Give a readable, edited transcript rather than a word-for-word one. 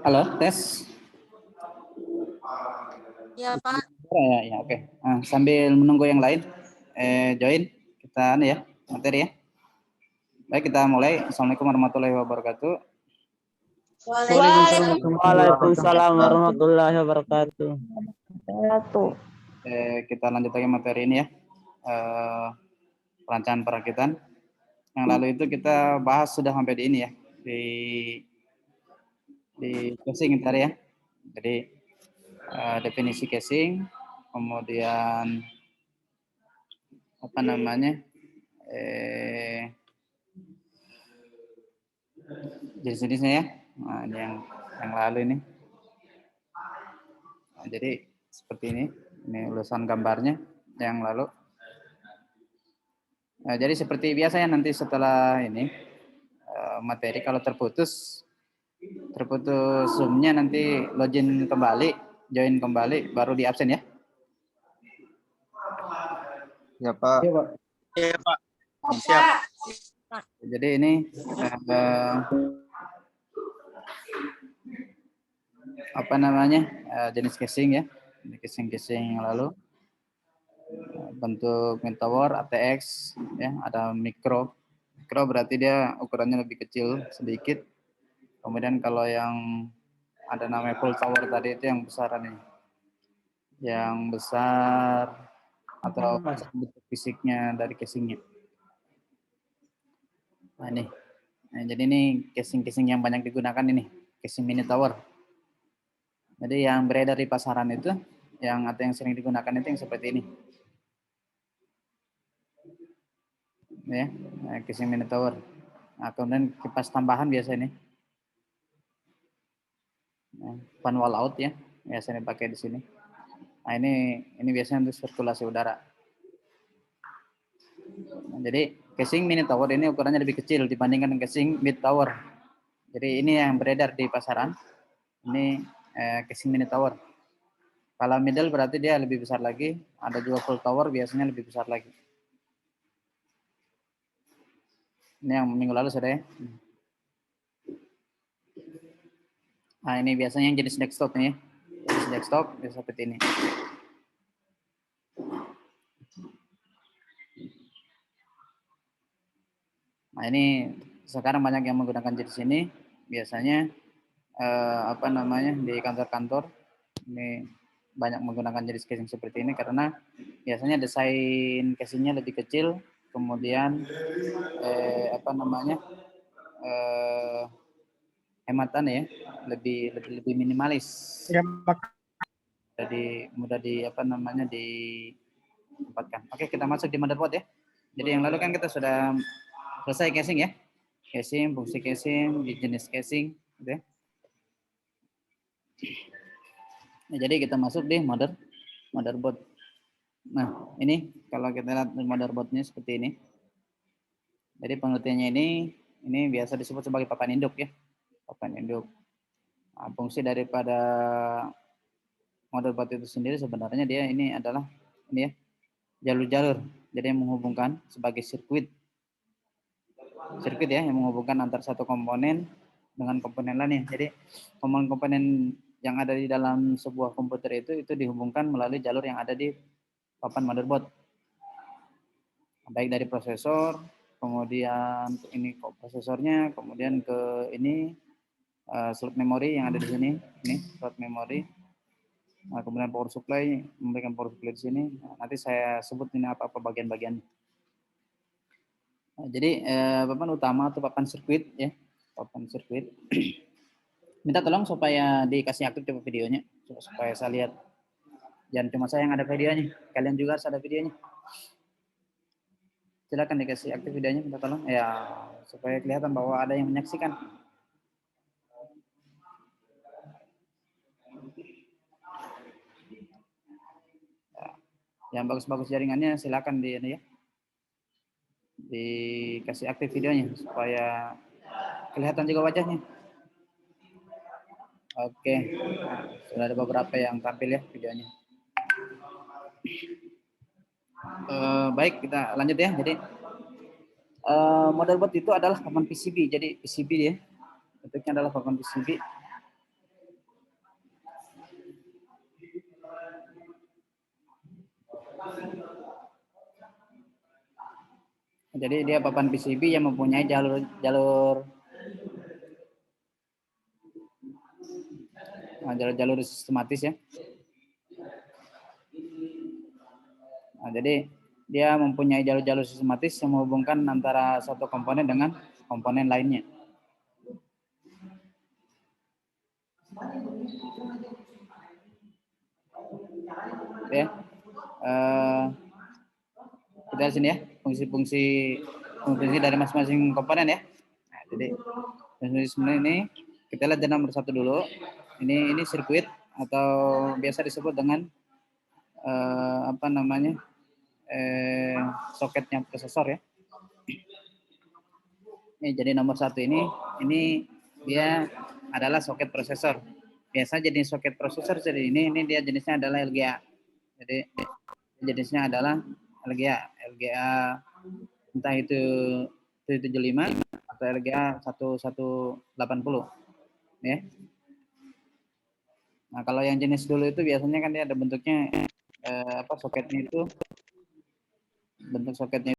Halo, tes. Ya, Pak. Ya, oke. Nah, sambil menunggu yang lain, join kita ya materi ya. Baik, kita mulai. Assalamualaikum warahmatullahi wabarakatuh. Waalaikumsalam warahmatullahi wabarakatuh. Kita lanjut lagi materi ini ya. Perancangan perakitan. Yang lalu itu kita bahas sudah sampai di ini ya, di casing tadi ya. Jadi definisi casing, kemudian apa namanya jenis-jenisnya ya. Nah, ini yang lalu ini. Nah, jadi seperti ini ulasan gambarnya yang lalu. Nah, jadi seperti biasa ya, nanti setelah ini materi kalau terputus Zoom-nya nanti login kembali, join kembali, baru di absen ya. Ya Pak. Iya Pak. Siap. Jadi ini apa namanya jenis casing ya, ini casing yang lalu. Bentuk main tower, ATX, ya, ada mikro berarti dia ukurannya lebih kecil sedikit. Kemudian kalau yang ada namanya full tower tadi itu yang besaran nih, yang besar atau bentuk fisiknya dari casingnya. Nah ini, jadi ini casing yang banyak digunakan ini, casing mini tower. Jadi yang beredar di pasaran itu, atau yang sering digunakan itu yang seperti ini. Ya, casing mini tower. Nah, kemudian kipas tambahan biasa ini. Fan wall out ya, biasanya dipakai di sini. Nah, ini biasanya untuk sirkulasi udara. Nah, jadi casing mini tower ini ukurannya lebih kecil dibandingkan dengan casing mid tower. Jadi ini yang beredar di pasaran. Ini casing mini tower. Kalau middle berarti dia lebih besar lagi. Ada juga full tower biasanya lebih besar lagi. Ini yang minggu lalu sudah ya. Nah ini biasanya yang jenis desktop nih. Jenis desktop seperti ini. Nah ini sekarang banyak yang menggunakan jenis ini. Biasanya apa namanya di kantor-kantor ini banyak menggunakan jenis casing seperti ini karena biasanya desain casingnya lebih kecil, kemudian apa namanya hematan ya lebih minimalis. Ya, Jadi mudah di apa namanya ditempatkan. Oke, kita masuk di motherboard ya. Jadi yang lalu kan kita sudah selesai casing ya. Casing, fungsi casing, jenis casing, gitu ya. Nah, jadi kita masuk di motherboard. Nah, ini kalau kita lihat motherboardnya seperti ini. Jadi pengertiannya ini biasa disebut sebagai papan induk ya. Papan induk. Nah, fungsi daripada motherboard itu sendiri sebenarnya dia ini adalah ini ya, jalur-jalur. Jadi yang menghubungkan sebagai sirkuit ya, yang menghubungkan antar satu komponen dengan komponen lainnya. Jadi komponen-komponen yang ada di dalam sebuah komputer itu dihubungkan melalui jalur yang ada di papan motherboard. Baik dari prosesor, kemudian ini prosesornya, kemudian ke ini slot memori yang ada di sini, ini slot memori. Nah, kemudian power supply, memberikan power supply di sini. Nah, nanti saya sebut ini apa-apa bagian-bagian. Nah, jadi papan utama atau papan sirkuit ya, papan sirkuit. Minta tolong supaya dikasih aktif coba videonya supaya saya lihat. Jangan cuma saya yang ada videonya, kalian juga harus ada videonya. Silakan dikasih aktif videonya, minta tolong ya supaya kelihatan bahwa ada yang menyaksikan. Yang bagus-bagus jaringannya silakan ya, dikasih aktif videonya supaya kelihatan juga wajahnya. Oke, nah, sudah ada beberapa yang tampil ya videonya. Baik, kita lanjut ya. Jadi motherboard itu adalah papan PCB. Jadi PCB ya, bentuknya adalah papan PCB. Jadi dia papan PCB yang mempunyai jalur sistematis ya. Nah, jadi dia mempunyai jalur-jalur sistematis yang menghubungkan antara satu komponen dengan komponen lainnya. Oke. Kita lihat sini ya, fungsi-fungsi dari masing-masing komponen ya. Nah, jadi sebenarnya ini kita lihat nomor 1 dulu. Ini sirkuit atau biasa disebut dengan apa namanya? Soketnya prosesor ya. Jadi nomor 1 ini dia adalah soket prosesor. Biasa jenis soket prosesor jadi ini dia jenisnya adalah LGA. Jadi jenisnya adalah LGA entah itu 75 atau LGA 1180 ya. Nah, kalau yang jenis dulu itu biasanya kan dia ada bentuknya soketnya itu bentuk soketnya